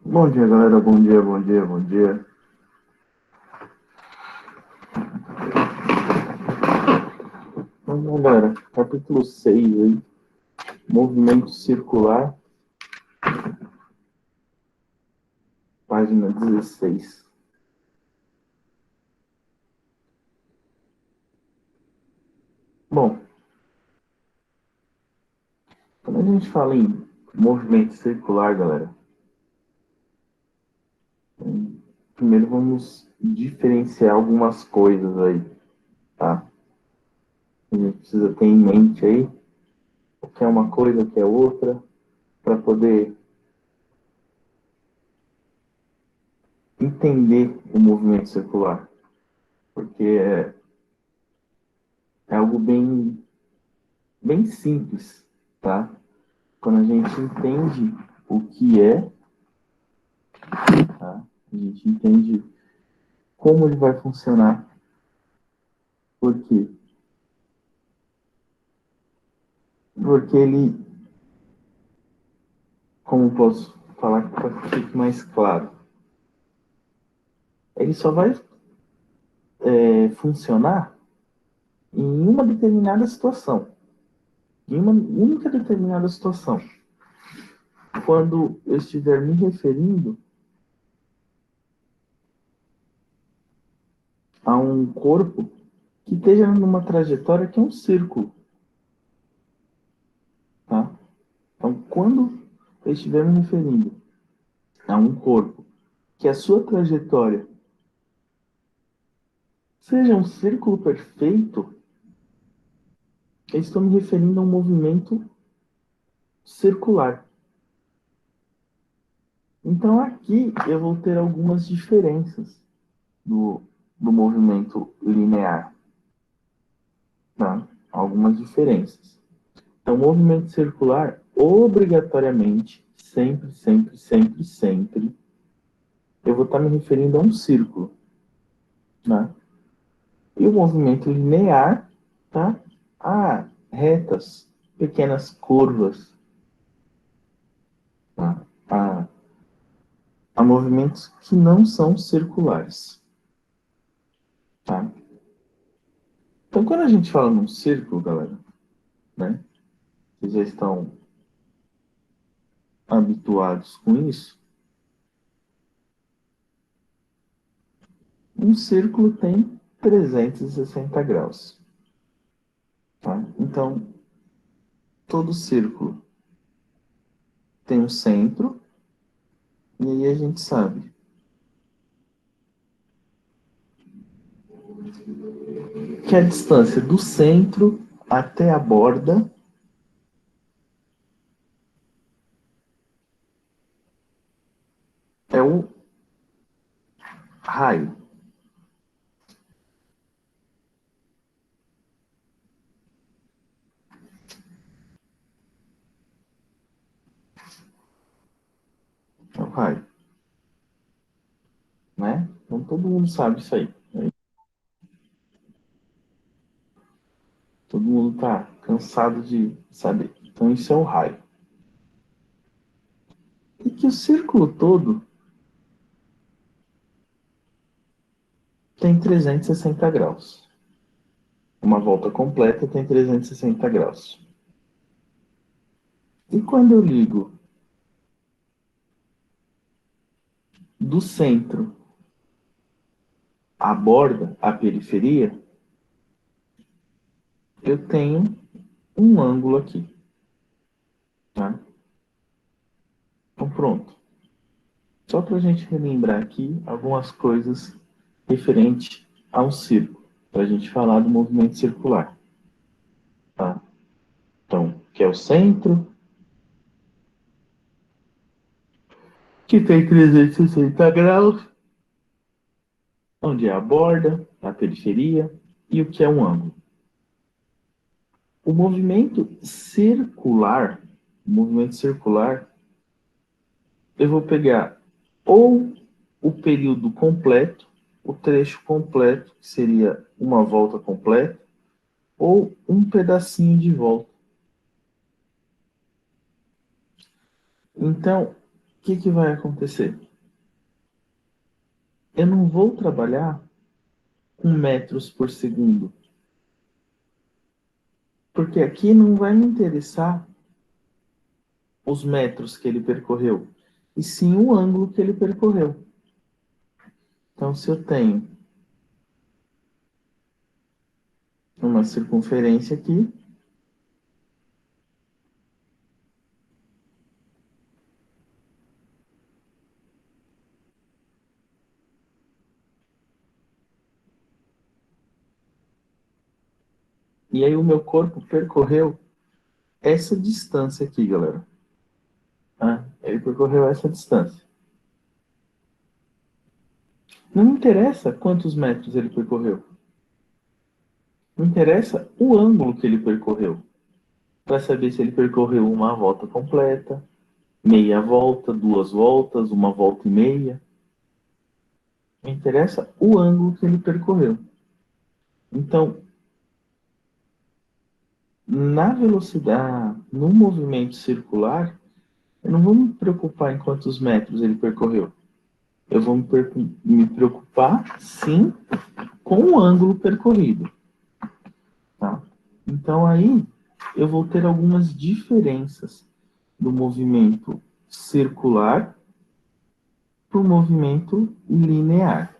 Bom dia, galera. Bom dia, bom dia, bom dia. Vamos lá, galera. Capítulo 6 aí. Movimento circular, página 16. Bom, quando a gente fala em movimento circular, galera, primeiro vamos diferenciar algumas coisas aí, tá? A gente precisa ter em mente aí o que é uma coisa, o que é outra, para poder entender o movimento circular. Porque é algo bem simples, tá? Quando a gente entende o que é, tá? A gente entende como ele vai funcionar. Por quê? Porque ele, como posso falar para que fique mais claro, ele só vai funcionar em uma determinada situação. Em uma única determinada situação. Quando eu estiver me referindo a um corpo que esteja numa trajetória que é um círculo. Tá? Então, quando eu estiver me referindo a um corpo que a sua trajetória seja um círculo perfeito, eu estou me referindo a um movimento circular. Então, aqui eu vou ter algumas diferenças do, do movimento linear. Tá? Algumas diferenças. Então, movimento circular, obrigatoriamente, sempre, eu vou estar me referindo a um círculo. Né? E o movimento linear, tá? A retas, pequenas curvas, tá? A movimentos que não são circulares. Tá? Então, quando a gente fala num círculo, galera, né? Vocês já estão habituados com isso. Um círculo tem 360 graus. Tá? Então, todo círculo tem um centro, e aí a gente sabe que a distância do centro até a borda é o raio. É o raio. Né? Então todo mundo sabe isso aí. Né? Todo mundo está cansado de saber. Então isso é o raio. E que o círculo todo tem 360 graus. Uma volta completa tem 360 graus. E quando eu ligo do centro à borda, à periferia, eu tenho um ângulo aqui. Tá? Então pronto. Só para a gente relembrar aqui algumas coisas referente a um círculo, para a gente falar do movimento circular. Tá? Então, que é o centro, que tem 360 graus, onde é a borda, a periferia, e o que é um ângulo. O movimento circular, eu vou pegar ou o período completo, o trecho completo, que seria uma volta completa, ou um pedacinho de volta. Então, que vai acontecer? Eu não vou trabalhar com metros por segundo, porque aqui não vai me interessar os metros que ele percorreu, e sim o ângulo que ele percorreu. Então, se eu tenho uma circunferência aqui, e aí o meu corpo percorreu essa distância aqui, galera. Ah, ele percorreu essa distância. Não interessa quantos metros ele percorreu. Não interessa o ângulo que ele percorreu. Para saber se ele percorreu uma volta completa, meia volta, duas voltas, uma volta e meia. Não interessa o ângulo que ele percorreu. Então, na velocidade, no movimento circular, eu não vou me preocupar em quantos metros ele percorreu. Eu vou me preocupar, sim, com o ângulo percorrido. Tá? Então, aí, eu vou ter algumas diferenças do movimento circular para o movimento linear.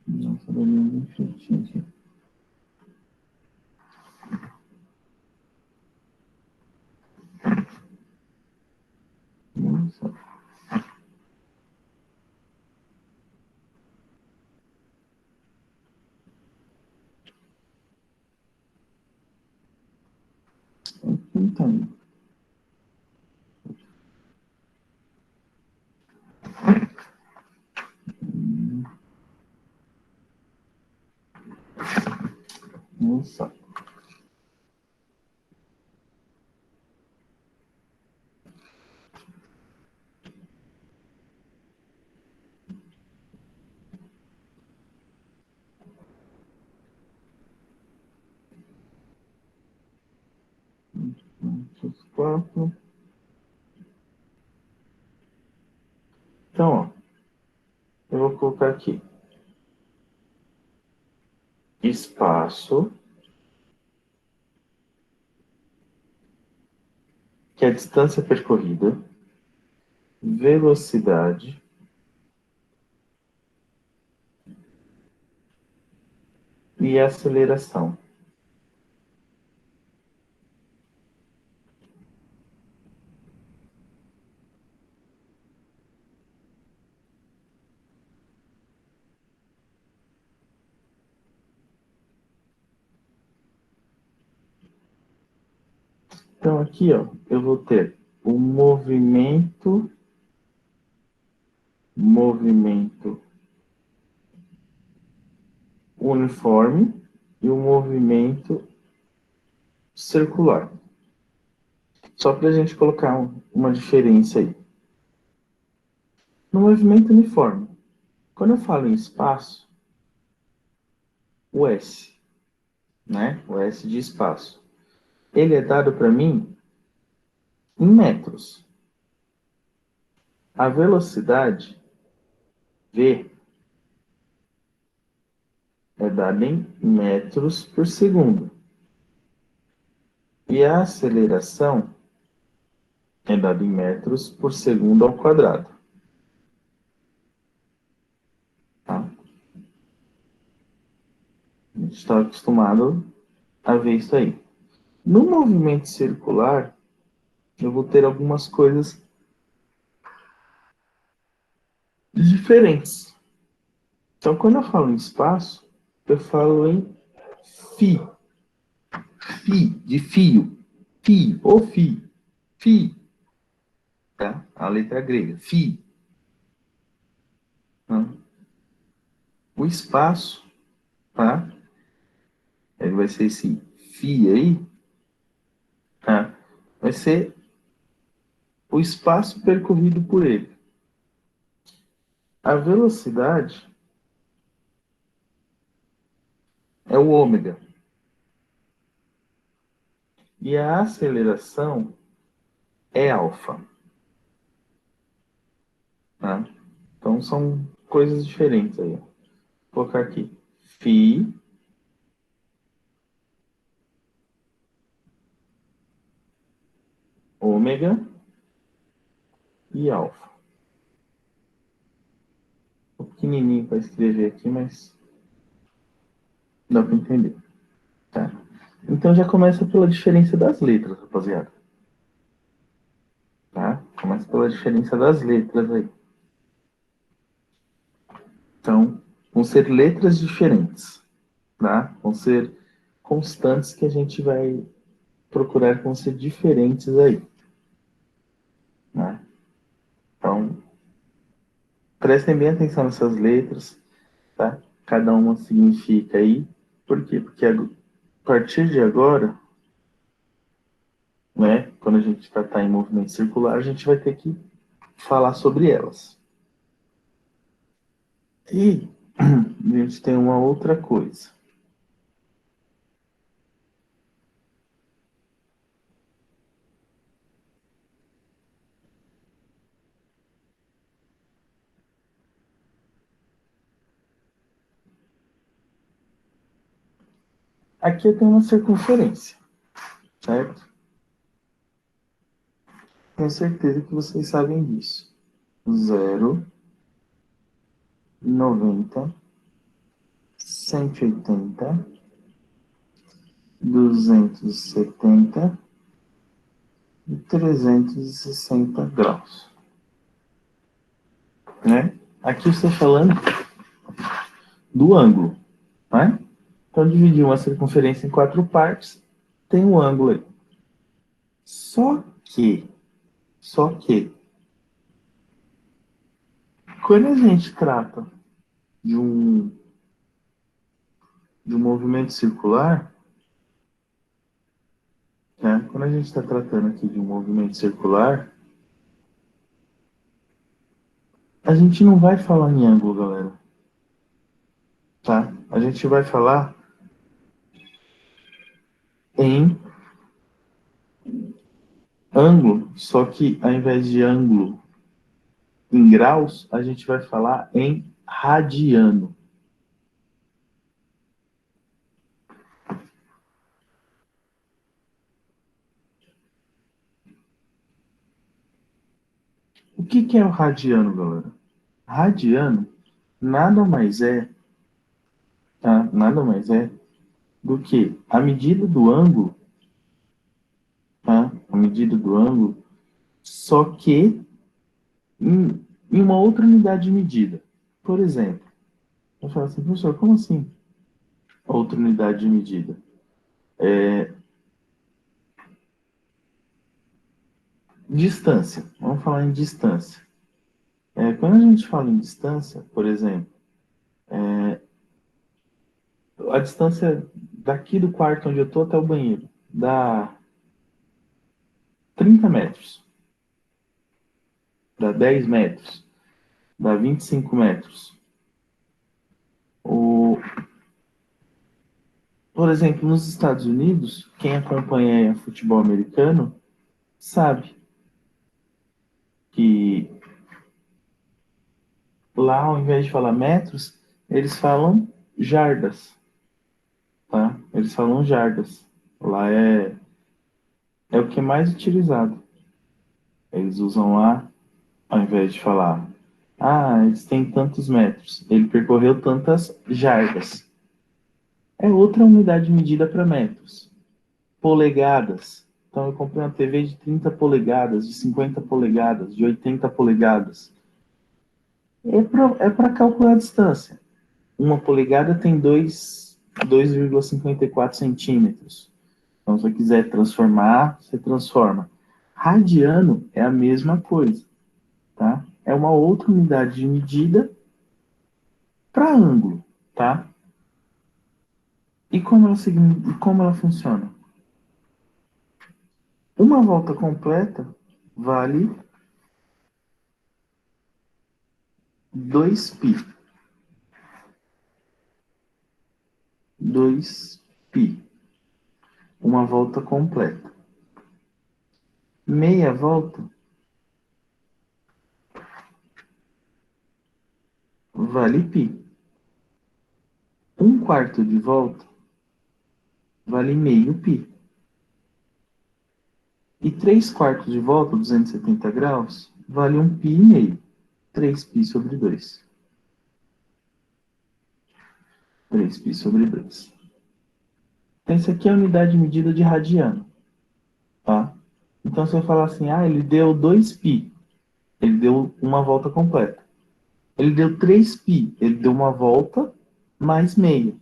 Nossa, deu um minutinho aqui. Nossa. Então, nossa. Os quatro. Então, ó, eu vou colocar aqui espaço, que é a distância percorrida, velocidade e aceleração. Então, aqui, ó, eu vou ter o movimento uniforme e o movimento circular. Só para a gente colocar uma diferença aí. No movimento uniforme, quando eu falo em espaço, o S, né? O S de espaço, ele é dado para mim em metros. A velocidade V é dada em metros por segundo. E a aceleração é dada em metros por segundo ao quadrado. Tá? A gente está acostumado a ver isso aí. No movimento circular, eu vou ter algumas coisas diferentes. Então, quando eu falo em espaço, eu falo em φ. Φ, de fio. Fio, ou φ. Φ, tá? A letra grega, φ. Né? O espaço, tá? Ele vai ser esse φ aí, tá? Vai ser o espaço percorrido por ele. A velocidade é o ômega. E a aceleração é alfa. Tá? Então são coisas diferentes aí. Vou colocar aqui. Φ, ômega e alfa. Um pequenininho para escrever aqui, mas dá para entender. Tá? Então já começa pela diferença das letras, rapaziada. Tá? Começa pela diferença das letras aí. Então, vão ser letras diferentes, tá? Vão ser constantes que a gente vai procurar que vão ser diferentes aí, né? Então, prestem bem atenção nessas letras, tá? Cada uma significa aí. Por quê? Porque a partir de agora, né, quando a gente tratar em movimento circular, a gente vai ter que falar sobre elas. E a gente tem uma outra coisa. Aqui eu tenho uma circunferência, certo? Tenho certeza que vocês sabem disso. 0, 90, 180, 270 e 360 graus, né? Aqui eu estou falando do ângulo, né? Então, dividir uma circunferência em quatro partes, tem um ângulo aí. Só que, quando a gente trata de de um movimento circular, né? Quando a gente está tratando aqui de um movimento circular, a gente não vai falar em ângulo, galera, tá? A gente vai falar em ângulo, só que ao invés de ângulo em graus, a gente vai falar em radiano. O que é o radiano, galera? Radiano nada mais é, tá? Nada mais é do que a medida do ângulo, tá? A medida do ângulo, só que em uma outra unidade de medida. Por exemplo, eu falo assim, professor, como assim outra unidade de medida? Distância. Vamos falar em distância. Quando a gente fala em distância, por exemplo, a distância daqui do quarto onde eu estou até o banheiro dá 30 metros, dá 10 metros, dá 25 metros. O, por exemplo, nos Estados Unidos, quem acompanha futebol americano sabe que lá, ao invés de falar metros, eles falam jardas, tá? Eles falam jardas. Lá é o que é mais utilizado. Eles usam lá, ao invés de falar, eles têm tantos metros, ele percorreu tantas jardas. É outra unidade de medida para metros. Polegadas. Então eu comprei uma TV de 30 polegadas, de 50 polegadas, de 80 polegadas. É para calcular a distância. Uma polegada tem 2,54 centímetros. Então, se você quiser transformar, você transforma. Radiano é a mesma coisa, tá? É uma outra unidade de medida para ângulo, tá? E como ela funciona? Uma volta completa vale 2π. 2π. Uma volta completa. Meia volta vale π. Um quarto de volta vale meio π. E 3 quartos de volta, 270 graus, vale 1π/2. 3π/2. 3π/2. Essa aqui é a unidade medida de radiano, tá? Então, você vai falar assim, ele deu 2π. Ele deu uma volta completa. Ele deu 3π. Ele deu uma volta mais meia.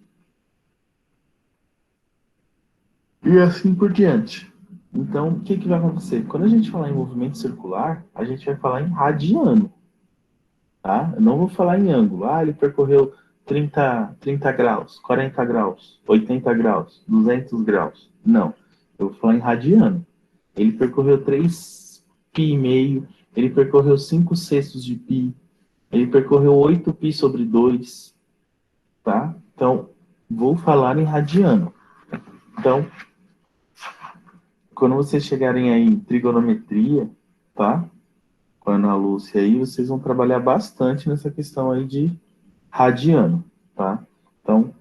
E assim por diante. Então, o que vai acontecer? Quando a gente falar em movimento circular, a gente vai falar em radiano, tá? Eu não vou falar em ângulo. Ele percorreu 30 graus, 40 graus, 80 graus, 200 graus. Não. Eu vou falar em radiano. Ele percorreu 3π/2, ele percorreu 5/6 de π, ele percorreu 8π/2, tá? Então, vou falar em radiano. Então, quando vocês chegarem aí em trigonometria, tá? Com a Ana Lúcia aí, vocês vão trabalhar bastante nessa questão aí de radiano, tá? Então,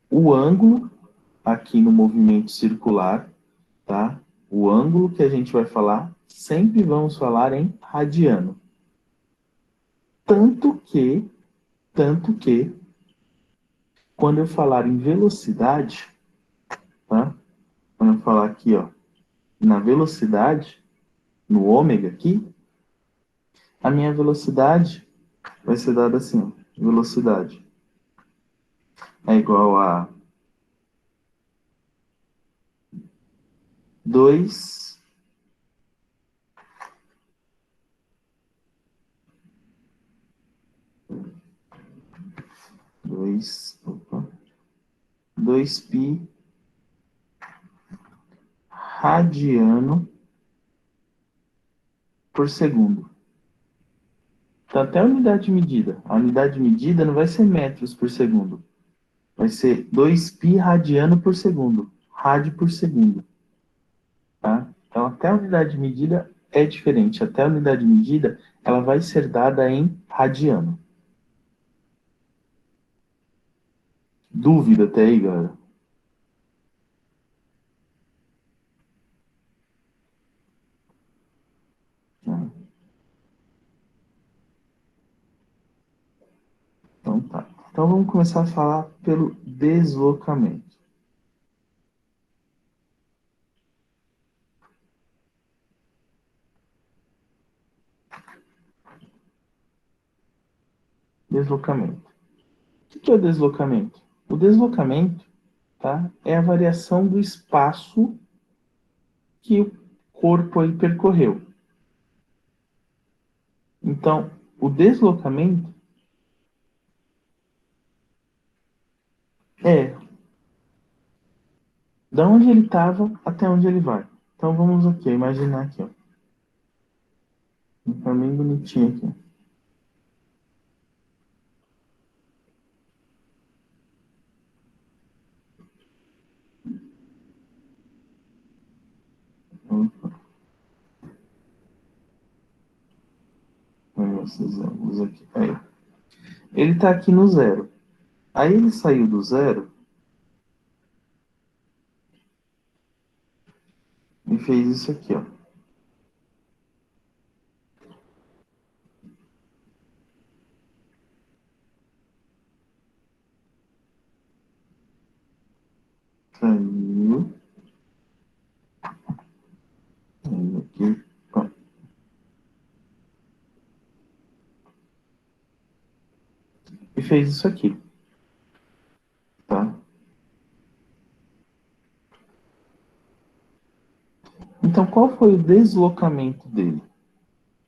o ângulo aqui no movimento circular, tá? O ângulo que a gente vai falar, sempre vamos falar em radiano. Tanto que, quando eu falar em velocidade, tá? Quando eu falar aqui, ó, na velocidade, no ômega aqui, a minha velocidade vai ser dada assim, ó, velocidade é igual a 2 2π radiano por segundo. Então, até a unidade de medida. A unidade de medida não vai ser metros por segundo. Vai ser 2π radiano por segundo. Rádio por segundo. Tá? Então, até a unidade de medida é diferente. Até a unidade de medida, ela vai ser dada em radiano. Dúvida até aí, galera? Tá. Então tá. Então vamos começar a falar pelo deslocamento. Deslocamento. O que é o deslocamento? O deslocamento, tá, é a variação do espaço que o corpo aí percorreu. Então, o deslocamento é da onde ele estava até onde ele vai. Então vamos aqui, imaginar aqui, ó. Um caminho bonitinho aqui. Opa, esses ângulos aqui. Aí. Ele está aqui no zero. Aí ele saiu do zero e fez isso aqui, ó. Saiu. Saiu aqui. Ó. E fez isso aqui, tá? Então, qual foi o deslocamento dele,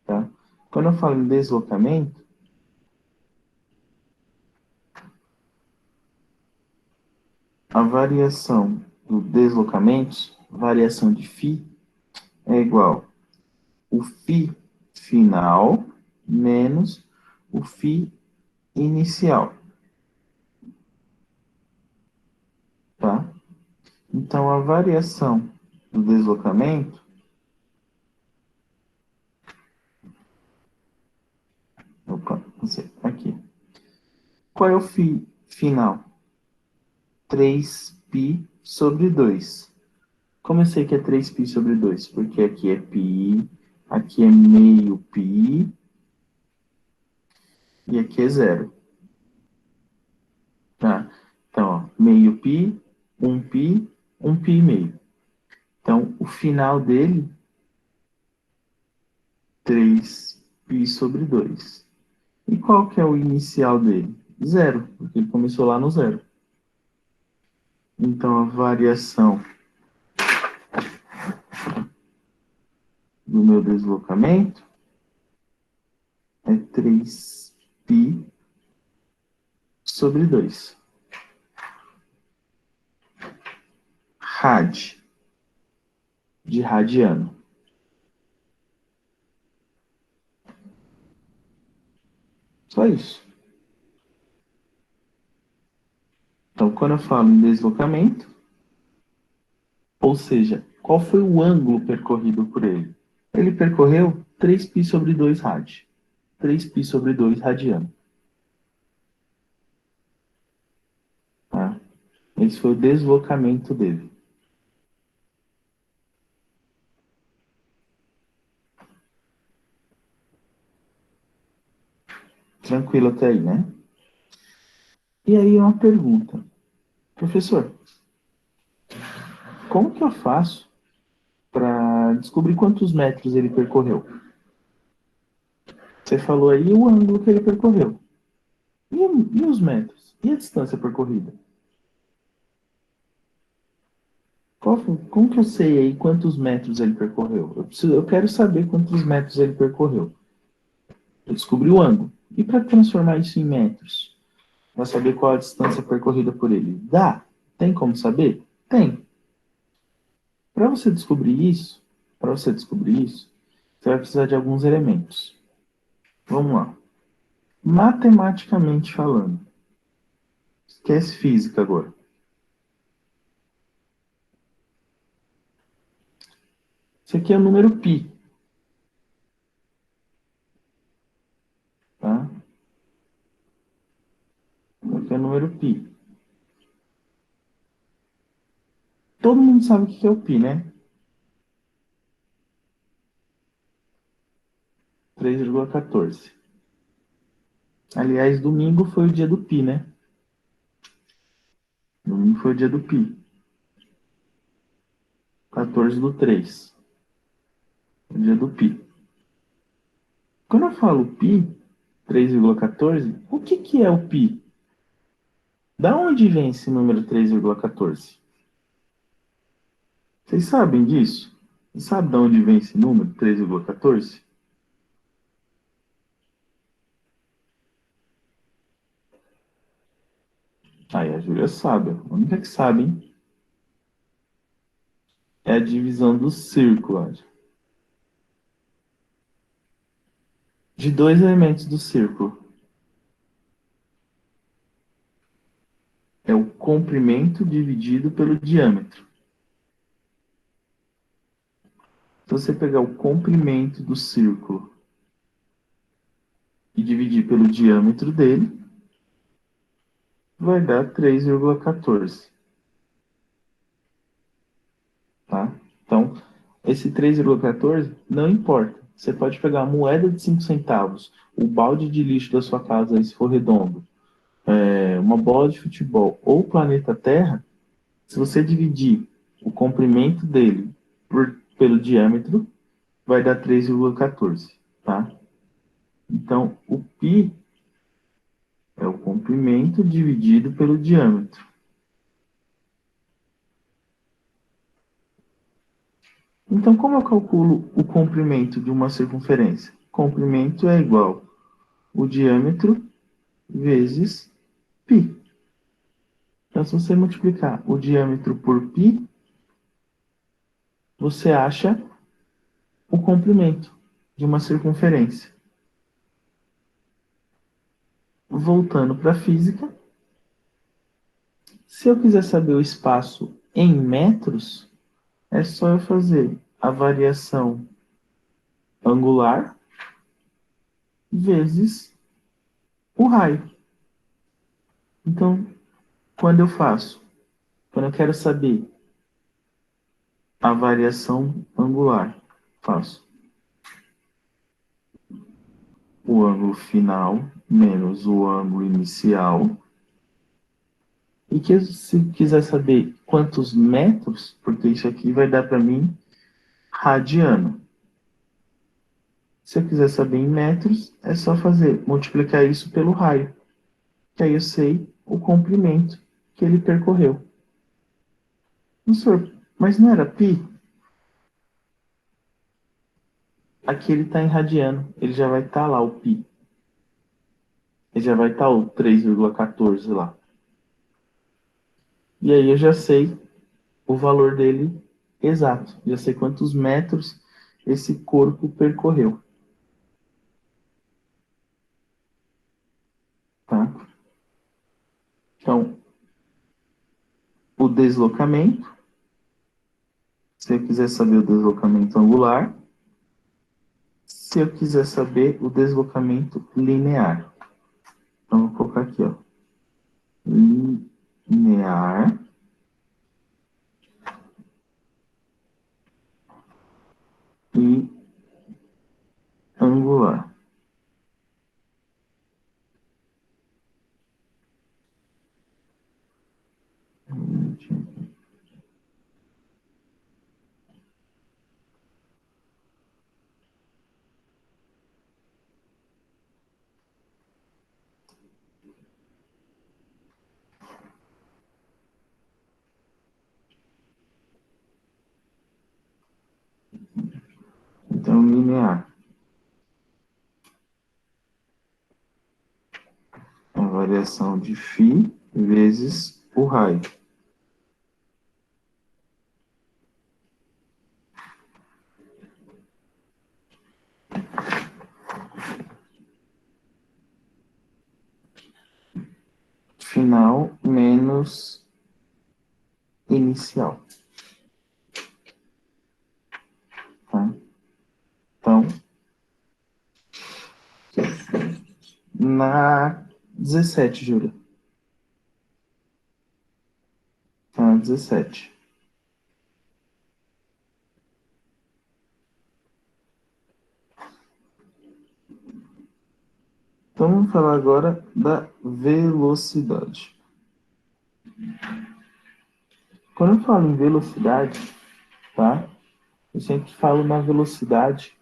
tá? Quando eu falo em deslocamento, a variação do deslocamento, variação de φ, é igual o φ final menos o φ inicial, tá? Então, a variação do deslocamento, opa, não sei, aqui. Qual é o φ final? 3π sobre 2. Como eu sei que é 3π sobre 2? Porque aqui é π, aqui é meio π e aqui é zero. Tá? Então, ó, meio π, 1π, 1π e meio. Então, o final dele, 3π sobre 2. E qual que é o inicial dele? Zero, porque ele começou lá no zero. Então, a variação do meu deslocamento é 3π sobre 2. Rad, de radiano. Só isso. Então, quando eu falo em deslocamento, ou seja, qual foi o ângulo percorrido por ele? Ele percorreu 3π sobre 2 rad. 3π sobre 2 radiano. Tá? Esse foi o deslocamento dele. Tranquilo até aí, né? E aí uma pergunta. Professor, como que eu faço para descobrir quantos metros ele percorreu? Você falou aí o ângulo que ele percorreu. E os metros? E a distância percorrida? Como que eu sei aí quantos metros ele percorreu? Eu quero saber quantos metros ele percorreu. Eu descobri o ângulo. E para transformar isso em metros? Para saber qual a distância percorrida por ele? Dá? Tem como saber? Tem. Para você descobrir isso, você vai precisar de alguns elementos. Vamos lá. Matematicamente falando, esquece física agora. Isso aqui é o número π, tá? Isso aqui é o número π. Todo mundo sabe o que é o π, né? 3,14. Aliás, domingo foi o dia do π, né? Domingo foi o dia do π. 14/3. O dia do π. Quando eu falo π, 3,14, o que é o π? Da onde vem esse número 3,14? Vocês sabem disso? Você sabe de onde vem esse número 3,14? Aí a Júlia sabe. A única que sabe, hein? É a divisão do círculo. De dois elementos do círculo. É o comprimento dividido pelo diâmetro. Se você pegar o comprimento do círculo e dividir pelo diâmetro dele, vai dar 3,14. Tá? Então, esse 3,14 não importa. Você pode pegar a moeda de 5 centavos, o balde de lixo da sua casa, se for redondo, uma bola de futebol ou o planeta Terra, se você dividir o comprimento dele pelo diâmetro, vai dar 3,14, tá? Então, o π é o comprimento dividido pelo diâmetro. Então, como eu calculo o comprimento de uma circunferência? Comprimento é igual o diâmetro vezes π. Então, se você multiplicar o diâmetro por π, você acha o comprimento de uma circunferência. Voltando para a física, se eu quiser saber o espaço em metros, é só eu fazer a variação angular vezes o raio. Então, quando eu quero saber a variação angular, faço o ângulo final menos o ângulo inicial. E que se quiser saber quantos metros, porque isso aqui vai dar para mim radiano. Se eu quiser saber em metros, é só multiplicar isso pelo raio, que aí eu sei o comprimento que ele percorreu. Professor, mas não era π? Aqui ele está em radiano, ele já vai estar lá o π. Ele já vai estar o 3,14 lá. E aí eu já sei o valor dele exato, já sei quantos metros esse corpo percorreu. Tá? Então, o deslocamento, se eu quiser saber o deslocamento angular, se eu quiser saber o deslocamento linear. Então, vou colocar aqui, ó. Linear e angular. Então, linear. A variação de φ vezes o raio. Final menos inicial. Tá? Então, na 17, Júlia. Na 17. Então, vamos falar agora da velocidade. Quando eu falo em velocidade, tá? Eu sempre falo na velocidade.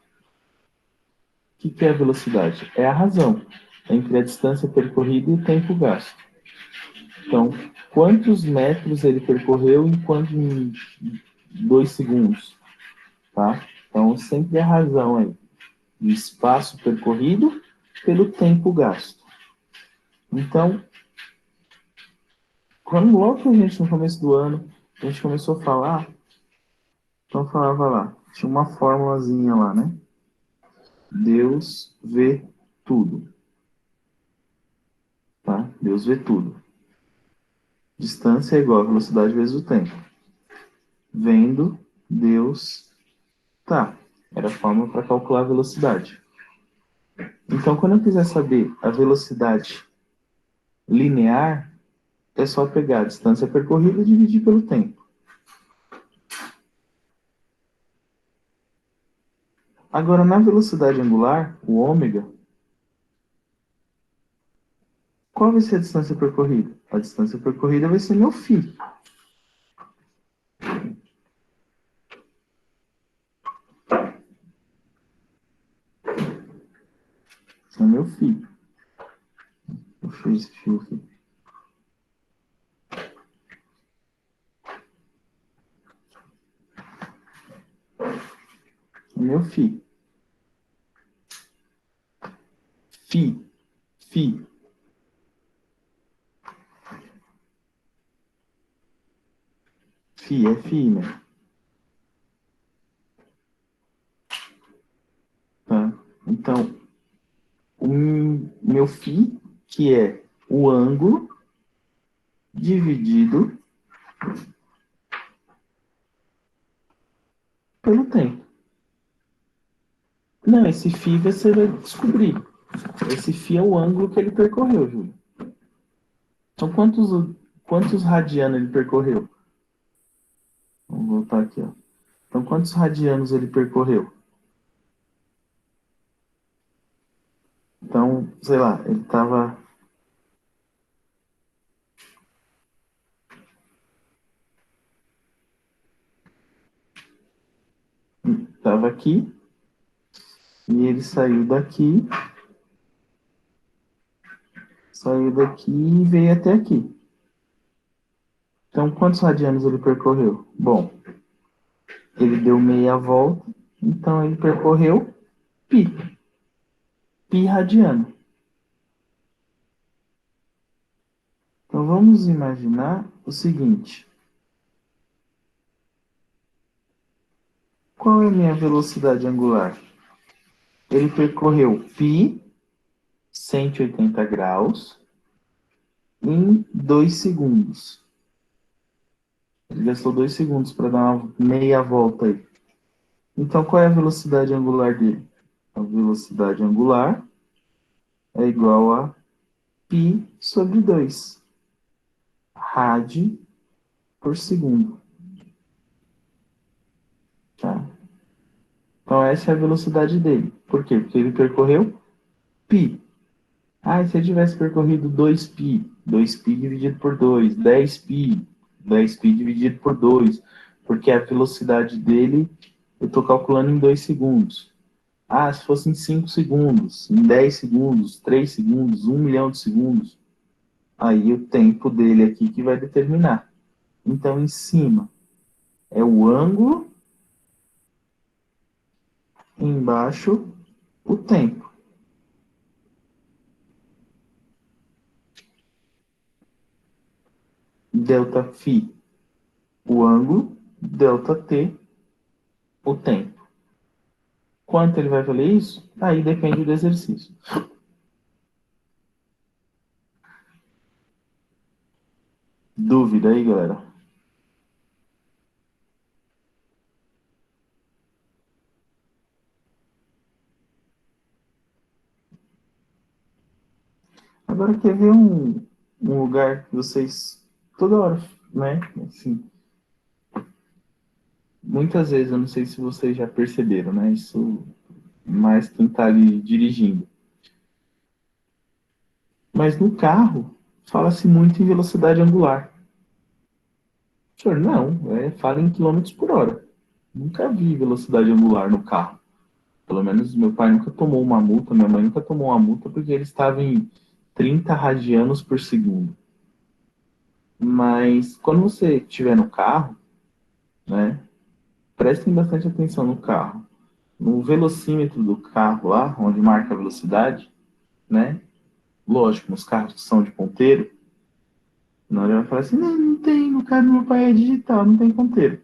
O que é a velocidade? É a razão entre a distância percorrida e o tempo gasto. Então, quantos metros ele percorreu em 2 segundos, tá? Então, sempre a razão aí do espaço percorrido pelo tempo gasto. Então, logo que a gente, no começo do ano, a gente começou a falar, então falava lá, tinha uma formulazinha lá, né? Deus vê tudo, tá? Deus vê tudo. Distância é igual a velocidade vezes o tempo. Vendo, Deus tá. Era a forma para calcular a velocidade. Então, quando eu quiser saber a velocidade linear, é só pegar a distância percorrida e dividir pelo tempo. Agora, na velocidade angular, o ômega, qual vai ser a distância percorrida? A distância percorrida vai ser meu φ. Esse é meu φ. Deixa eu esse fio aqui. É meu φ. Φ. Φ. Fi, né? Tá? Então, o meu φ, que é o ângulo dividido pelo tempo. Não, esse φ você vai descobrir. Esse φ é o ângulo que ele percorreu, Júlio. Então, quantos radianos ele percorreu? Vamos voltar aqui, ó. Então, quantos radianos ele percorreu? Então, sei lá, ele tava aqui, e ele saiu daqui e veio até aqui. Então, quantos radianos ele percorreu? Bom, ele deu meia volta, então ele percorreu π, π radiano. Então, vamos imaginar o seguinte. Qual é a minha velocidade angular? Ele percorreu π, 180 graus, em 2 segundos. Ele gastou 2 segundos para dar uma meia volta aí. Então, qual é a velocidade angular dele? A velocidade angular é igual a π sobre 2 rad por segundo. Tá? Então, essa é a velocidade dele. Por quê? Porque ele percorreu π. Ah, e se ele tivesse percorrido 2π? 2π dividido por 2, 10π. 10π dividido por 2. Porque a velocidade dele, eu estou calculando em 2 segundos. Ah, se fosse em 5 segundos, em 10 segundos, 3 segundos, 1 milhão de segundos, aí o tempo dele aqui que vai determinar. Então, em cima é o ângulo, embaixo o tempo. Delta φ, o ângulo, delta t, o tempo. Quanto ele vai valer isso? Aí depende do exercício. Dúvida aí, galera? Agora quer ver um lugar que vocês toda hora, né? Assim, muitas vezes, eu não sei se vocês já perceberam, né? Isso mais quem está ali dirigindo. Mas no carro, fala-se muito em velocidade angular. Senhor, não, fala em quilômetros por hora. Nunca vi velocidade angular no carro. Pelo menos meu pai nunca tomou uma multa, minha mãe nunca tomou uma multa porque ele estava em 30 radianos por segundo. Mas quando você estiver no carro, né, prestem bastante atenção no carro. No velocímetro do carro lá, onde marca a velocidade, né? Lógico, nos carros que são de ponteiro, na hora vai falar assim, não, não tem, no carro do meu pai é digital, não tem ponteiro.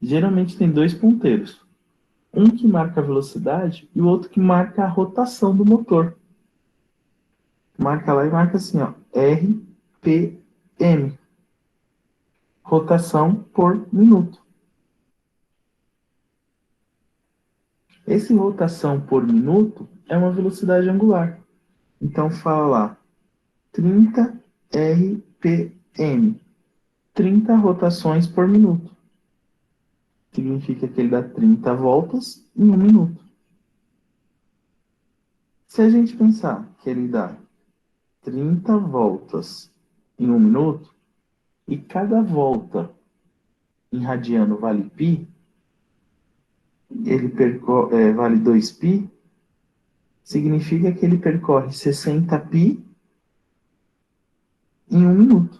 Geralmente tem dois ponteiros. Um que marca a velocidade e o outro que marca a rotação do motor. Marca lá e marca assim, ó, RPM, rotação por minuto. Esse rotação por minuto é uma velocidade angular. Então fala lá, 30 RPM, 30 rotações por minuto. Significa que ele dá 30 voltas em 1 minuto. Se a gente pensar que ele dá 30 voltas em 1 minuto, e cada volta em radiano vale π, vale 2π, significa que ele percorre 60π em 1 minuto.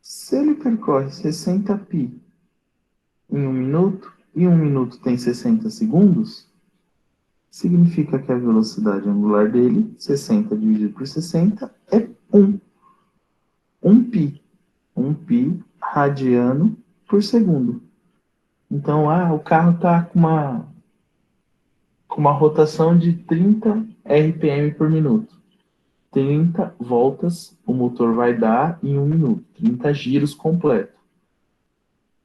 Se ele percorre 60π em 1 minuto, e 1 minuto tem 60 segundos, significa que a velocidade angular dele, 60 dividido por 60, é 1. 1π. 1π radiano por segundo. Então, o carro está com uma rotação de 30 RPM por minuto. 30 voltas o motor vai dar em 1 minuto. 30 giros completos.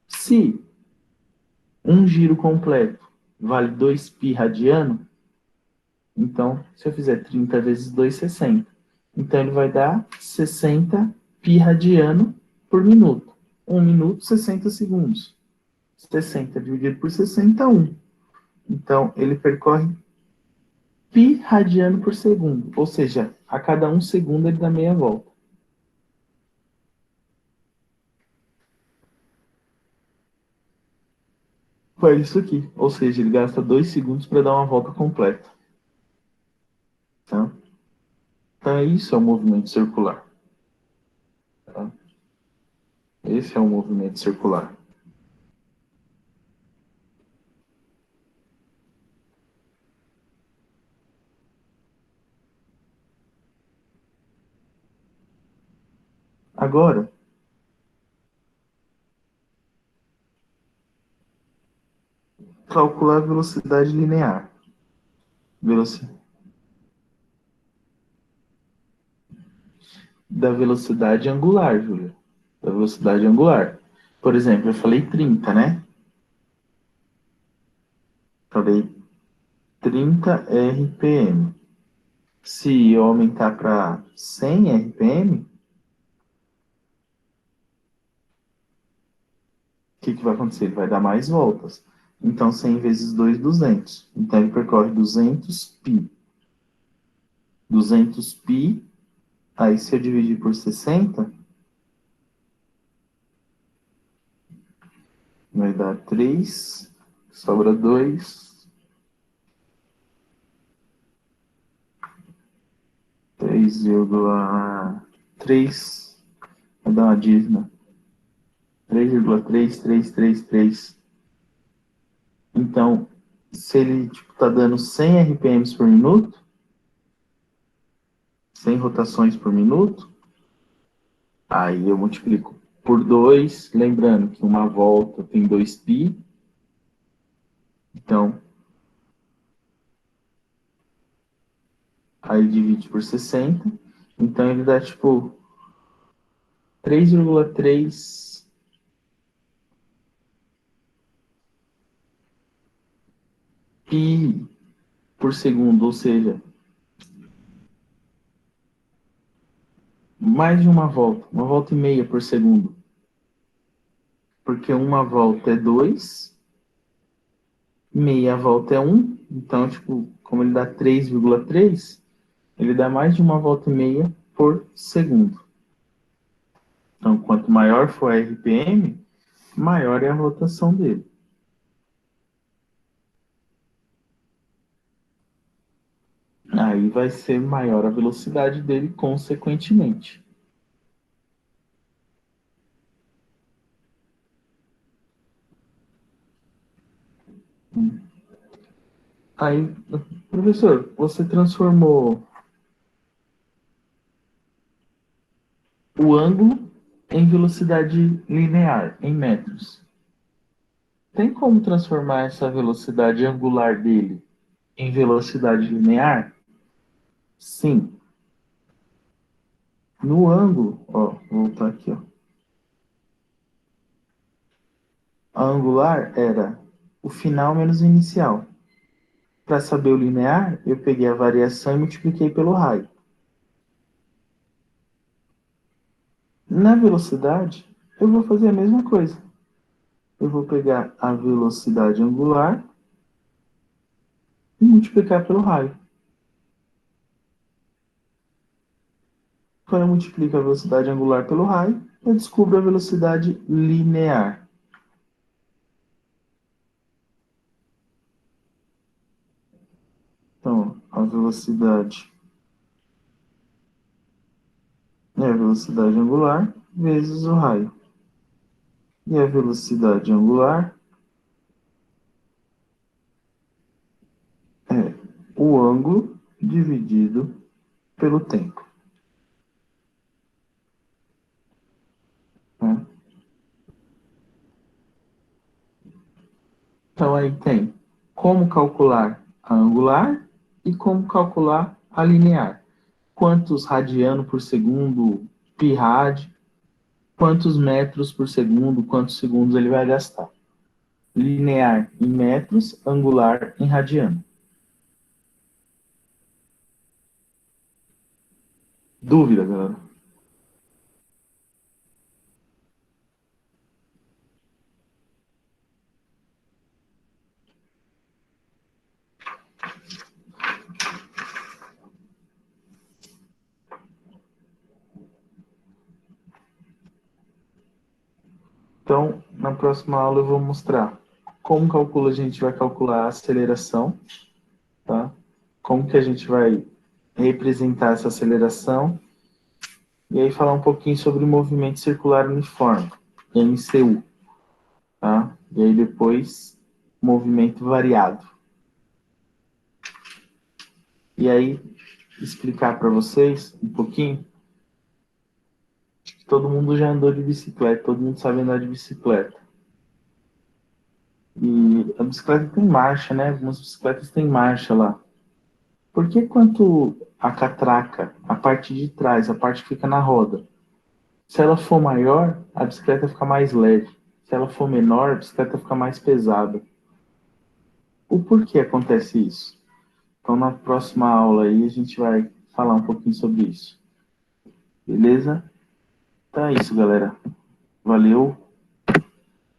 Se um giro completo vale 2π radiano, então, se eu fizer 30 vezes 2, 60. Então, ele vai dar 60 π radiano por minuto. 1 minuto, 60 segundos. 60 dividido por 60, 1. Então, ele percorre π radiano por segundo. Ou seja, a cada 1 segundo ele dá meia volta. Faz isso aqui. Ou seja, ele gasta 2 segundos para dar uma volta completa. Tá? Então, isso é o movimento circular. Tá? Esse é o movimento circular. Agora, calcular a velocidade linear. Veloci- Da velocidade angular, Júlia. Da velocidade angular. Por exemplo, eu falei 30, né? Falei 30 RPM. Se eu aumentar para 100 RPM, o que vai acontecer? Ele vai dar mais voltas. Então, 100 vezes 2, 200. Então, ele percorre 200π. 200π, aí se eu dividir por 60, vai dar 3, sobra 2, 3,3, vai dar uma dízima. 3,3333. Então, se ele tá dando 100 RPMs por minuto, 100 rotações por minuto, aí eu multiplico por 2, lembrando que uma volta tem 2π, então aí divide por 60, então ele dá tipo 3,3 pi por segundo, ou seja, mais de uma volta e meia por segundo, porque uma volta é 2, meia volta é 1, então, tipo, como ele dá 3,3, ele dá mais de uma volta e meia por segundo. Então, quanto maior for a RPM, maior é a rotação dele. Aí vai ser maior a velocidade dele, consequentemente. Aí, professor, você transformou o ângulo em velocidade linear, em metros. Tem como transformar essa velocidade angular dele em velocidade linear? Sim. No ângulo, ó, vou voltar aqui, ó. A angular era o final menos o inicial. Para saber o linear, eu peguei a variação e multipliquei pelo raio. Na velocidade, eu vou fazer a mesma coisa. Eu vou pegar a velocidade angular e multiplicar pelo raio. Quando eu multiplico a velocidade angular pelo raio, eu descubro a velocidade linear. Então, a velocidade é a velocidade angular vezes o raio. E a velocidade angular é o ângulo dividido pelo tempo. Né? Então, aí tem como calcular a angular e como calcular a linear. Quantos radiano por segundo, pi rad, quantos metros por segundo, quantos segundos ele vai gastar. Linear em metros, angular em radiano. Dúvida, galera? Então, na próxima aula eu vou mostrar como calcula, a gente vai calcular a aceleração, tá? Como que a gente vai representar essa aceleração e aí falar um pouquinho sobre o movimento circular uniforme, MCU, tá? E aí depois, movimento variado. E aí, explicar para vocês um pouquinho, que todo mundo já andou de bicicleta, todo mundo sabe andar de bicicleta. E a bicicleta tem marcha, né? Algumas bicicletas têm marcha lá. Por que quanto a catraca, a parte de trás, a parte que fica na roda, se ela for maior, a bicicleta fica mais leve. Se ela for menor, a bicicleta fica mais pesada. O porquê acontece isso? Então, na próxima aula aí, a gente vai falar um pouquinho sobre isso. Beleza? Então é isso, galera. Valeu.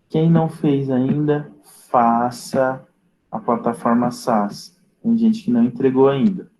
Quem não fez ainda, faça a plataforma SaaS. Tem gente que não entregou ainda.